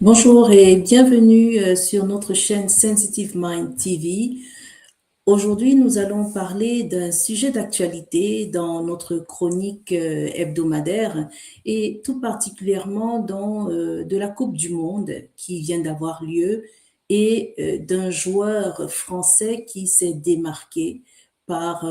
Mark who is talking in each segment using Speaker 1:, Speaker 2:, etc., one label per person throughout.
Speaker 1: Bonjour et bienvenue sur notre chaîne Sensitive Mind TV. Aujourd'hui, nous allons parler d'un sujet d'actualité dans notre chronique hebdomadaire et tout particulièrement de la Coupe du Monde qui vient d'avoir lieu et d'un joueur français qui s'est démarqué par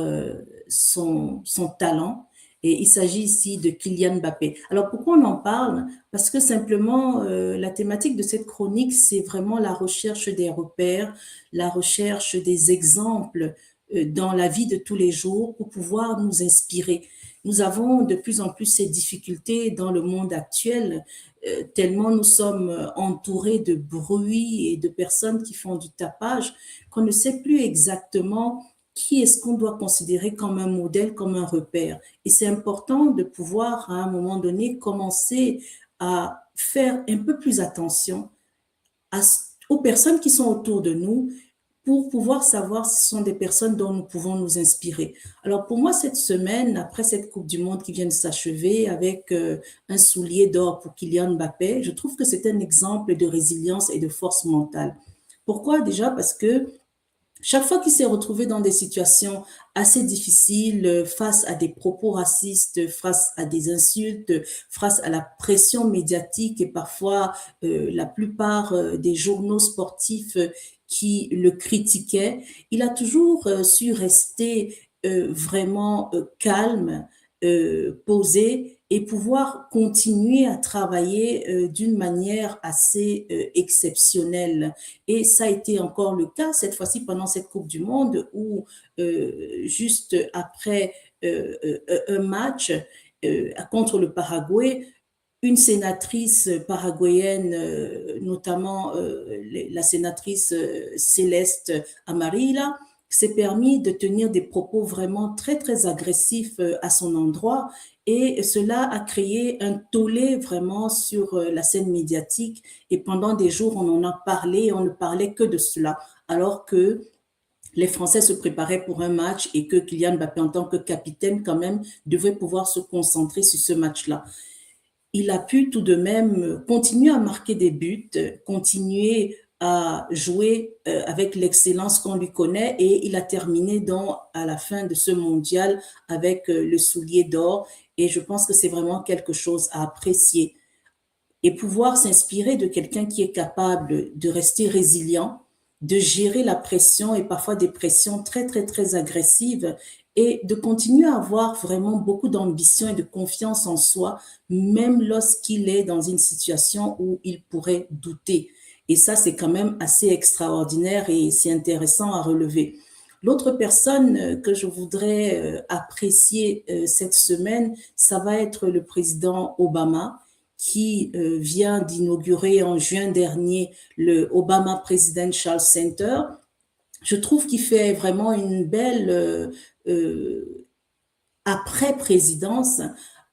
Speaker 1: son talent. Et il s'agit ici de Kylian Mbappé. Alors pourquoi on en parle? Parce que simplement, la thématique de cette chronique, c'est vraiment la recherche des repères, la recherche des exemples dans la vie de tous les jours pour pouvoir nous inspirer. Nous avons de plus en plus ces difficultés dans le monde actuel, tellement nous sommes entourés de bruit et de personnes qui font du tapage qu'on ne sait plus exactement qui est-ce qu'on doit considérer comme un modèle, comme un repère. Et c'est important de pouvoir, à un moment donné, commencer à faire un peu plus attention aux personnes qui sont autour de nous pour pouvoir savoir si ce sont des personnes dont nous pouvons nous inspirer. Alors pour moi, cette semaine, après cette Coupe du Monde qui vient de s'achever avec un soulier d'or pour Kylian Mbappé, je trouve que c'est un exemple de résilience et de force mentale. Pourquoi? Déjà parce que chaque fois qu'il s'est retrouvé dans des situations assez difficiles, face à des propos racistes, face à des insultes, face à la pression médiatique et parfois la plupart des journaux sportifs qui le critiquaient, il a toujours su rester vraiment calme, posé et pouvoir continuer à travailler d'une manière assez exceptionnelle. Et ça a été encore le cas cette fois-ci pendant cette Coupe du Monde où juste après un match contre le Paraguay, une sénatrice paraguayenne, notamment la sénatrice Céleste Amarilla, s'est permis de tenir des propos vraiment très, très agressifs à son endroit. Et cela a créé un tollé vraiment sur la scène médiatique. Et pendant des jours, on en a parlé et on ne parlait que de cela. Alors que les Français se préparaient pour un match et que Kylian Mbappé, en tant que capitaine, quand même, devait pouvoir se concentrer sur ce match-là. Il a pu tout de même continuer à marquer des buts, continuer à jouer avec l'excellence qu'on lui connaît et il a terminé donc à la fin de ce mondial avec le soulier d'or et je pense que c'est vraiment quelque chose à apprécier et pouvoir s'inspirer de quelqu'un qui est capable de rester résilient, de gérer la pression et parfois des pressions très, très, très agressives et de continuer à avoir vraiment beaucoup d'ambition et de confiance en soi, même lorsqu'il est dans une situation où il pourrait douter. Et ça, c'est quand même assez extraordinaire et c'est intéressant à relever. L'autre personne que je voudrais apprécier cette semaine, ça va être le président Obama qui vient d'inaugurer en juin dernier le Obama Presidential Center. Je trouve qu'il fait vraiment une belle après-présidence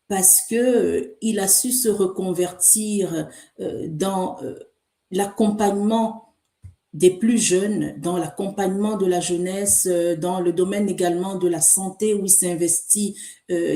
Speaker 1: parce que il a su se reconvertir dans l'accompagnement des plus jeunes, dans l'accompagnement de la jeunesse, dans le domaine également de la santé où il s'investit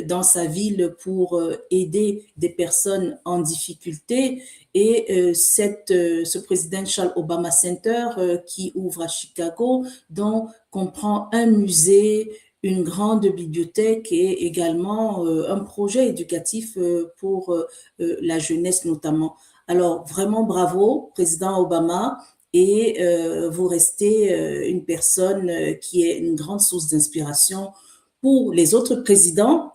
Speaker 1: dans sa ville pour aider des personnes en difficulté. Et ce Presidential Obama Center qui ouvre à Chicago, dont comprend un musée, une grande bibliothèque et également un projet éducatif pour la jeunesse notamment. Alors vraiment bravo, président Obama et vous restez une personne qui est une grande source d'inspiration pour les autres présidents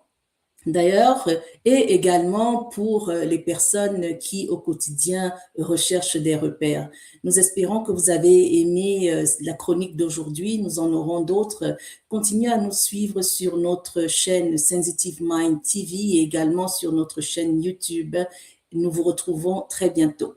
Speaker 1: d'ailleurs et également pour les personnes qui au quotidien recherchent des repères. Nous espérons que vous avez aimé la chronique d'aujourd'hui. Nous en aurons d'autres. Continuez à nous suivre sur notre chaîne Sensitive Mind TV et également sur notre chaîne YouTube. Nous vous retrouvons très bientôt.